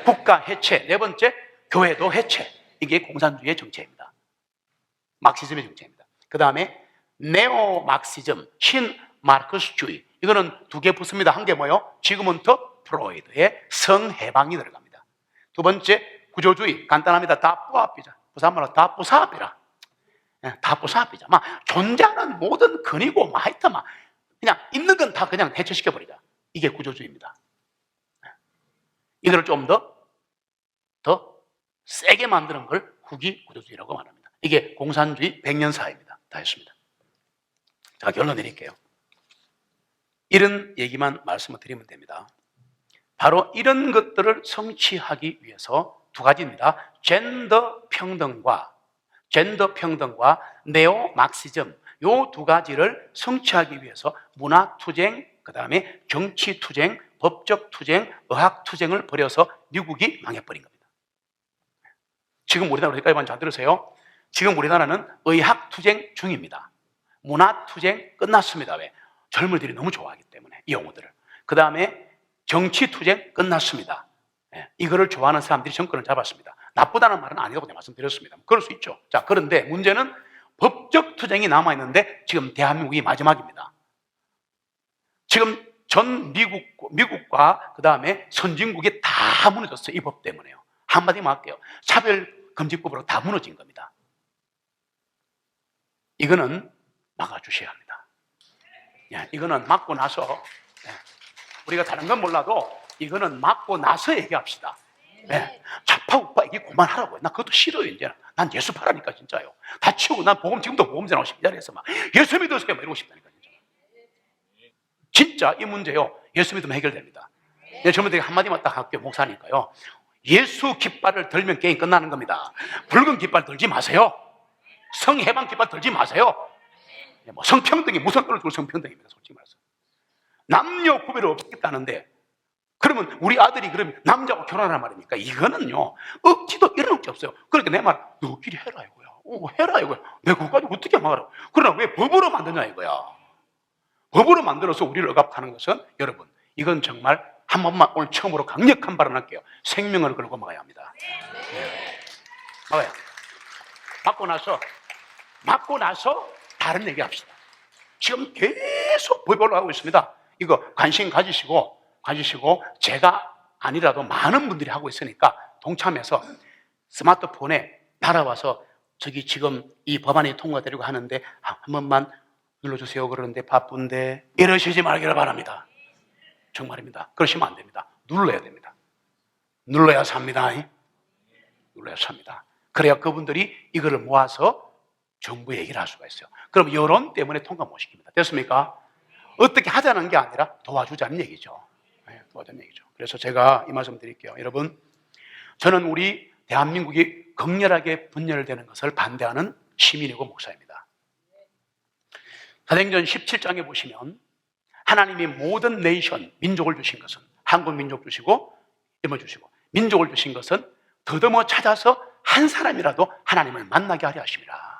국가 해체. 4번째 교회도 해체. 이게 공산주의의 정체입니다. 막시즘의 정체입니다. 그 다음에 네오 막시즘, 신 마르크스주의. 이거는 2개 붙습니다. 한 개 뭐요? 지그문트 프로이드의 성해방이 들어갑니다. 2번째 구조주의. 간단합니다. 다 부합이자. 부산말로 다 부사합이라. 다 부사합이자. 막 존재하는 모든 근이고 하여튼 막 그냥 있는 건 다 그냥 해체시켜버리자. 이게 구조주의입니다. 이거를 좀 더 세게 만드는 걸 후기 구조주의라고 말합니다. 이게 공산주의 100년사입니다. 다 했습니다. 자, 결론 내릴게요. 이런 얘기만 말씀을 드리면 됩니다. 바로 이런 것들을 성취하기 위해서 2가지입니다. 젠더 평등과 네오 막시즘, 이 2가지를 성취하기 위해서 문화투쟁, 그 다음에 정치투쟁, 법적투쟁, 의학투쟁을 벌여서 미국이 망해버린 겁니다. 지금 우리나라 어디까지만 잘 들으세요. 지금 우리나라는 의학투쟁 중입니다. 문화투쟁 끝났습니다. 왜? 젊은이들이 너무 좋아하기 때문에 이 용어들을. 그 다음에 정치투쟁 끝났습니다. 예, 이거를 좋아하는 사람들이 정권을 잡았습니다. 나쁘다는 말은 아니라고 제가 말씀드렸습니다. 그럴 수 있죠. 자, 그런데 문제는 법적 투쟁이 남아있는데 지금 대한민국이 마지막입니다. 지금 전 미국과 그 다음에 선진국이 다 무너졌어요. 이 법 때문에요. 한마디만 할게요. 차별금지법으로 다 무너진 겁니다. 이거는 막아주셔야 합니다. 예, 이거는 막고 나서, 예, 우리가 다른 건 몰라도 이거는 막고 나서 얘기합시다. 예, 좌파우파 이게 그만하라고요. 나 그것도 싫어요. 이제는 난 예수 파라니까 진짜요. 다 치우고 난 지금도 보험제 나오고 싶은 자리에서 막 예수 믿으세요 막 이러고 싶다니까. 진짜 이 문제요, 예수 믿으면 해결됩니다. 내가 젊은이들에게 한마디만 딱 할게요. 목사니까요. 예수 깃발을 들면 게임 끝나는 겁니다. 붉은 깃발 들지 마세요. 성해방 깃발 들지 마세요. 뭐 성평등이 무슨 꼴을 들고 성평등입니다. 솔직히 말해서 남녀 구별을 없겠다는데, 그러면 우리 아들이 그러면 남자하고 결혼하란 말입니까? 이거는요, 억지도 이런 억지 없어요. 그러니까 내 말, 너끼리 해라 이거야. 해라 이거야. 내가 그거까지 어떻게 막아라. 그러나 왜 법으로 만드냐 이거야. 법으로 만들어서 우리를 억압하는 것은, 여러분, 이건 정말 한 번만 오늘 처음으로 강력한 발언할게요. 생명을 걸고 막아야 합니다. 네. 막아야 합니다. 막고 나서 다른 얘기 합시다. 지금 계속 법이 올라가고 있습니다. 이거 관심 가지시고 제가 아니라도 많은 분들이 하고 있으니까 동참해서 스마트폰에 날아와서 저기 지금 이 법안이 통과되려고 하는데 한 번만 눌러주세요. 그러는데 바쁜데 이러시지 말기를 바랍니다. 정말입니다. 그러시면 안 됩니다. 눌러야 됩니다. 눌러야 삽니다. 눌러야 삽니다. 그래야 그분들이 이거를 모아서 정부 얘기를 할 수가 있어요. 그럼 여론 때문에 통과 못 시킵니다. 됐습니까? 어떻게 하자는 게 아니라 도와주자는 얘기죠. 네, 도와주자는 얘기죠. 그래서 제가 이 말씀 드릴게요. 여러분, 저는 우리 대한민국이 극렬하게 분열되는 것을 반대하는 시민이고 목사입니다. 사도행전 17장에 보시면 하나님이 모든 네이션, 민족을 주신 것은 한국 민족 주시고 임을 주시고, 민족을 주신 것은 더듬어 찾아서 한 사람이라도 하나님을 만나게 하려 하심이라.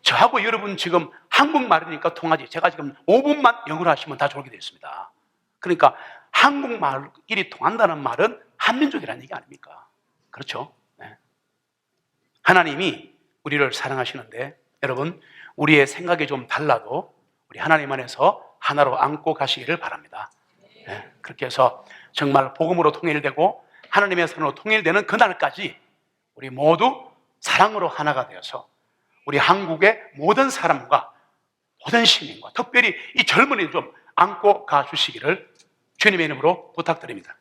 저하고 여러분 지금 한국말이니까 통하지, 제가 지금 5분만 영어로 하시면 다 졸게 되어 있습니다. 그러니까 한국말끼리 통한다는 말은 한민족이라는 얘기 아닙니까? 그렇죠? 네. 하나님이 우리를 사랑하시는데, 여러분, 우리의 생각이 좀 달라도 우리 하나님 안에서 하나로 안고 가시기를 바랍니다. 네. 그렇게 해서 정말 복음으로 통일되고 하나님의 사랑으로 통일되는 그날까지 우리 모두 사랑으로 하나가 되어서 우리 한국의 모든 사람과 모든 시민과 특별히 이 젊은이를 좀 안고 가주시기를 주님의 이름으로 부탁드립니다.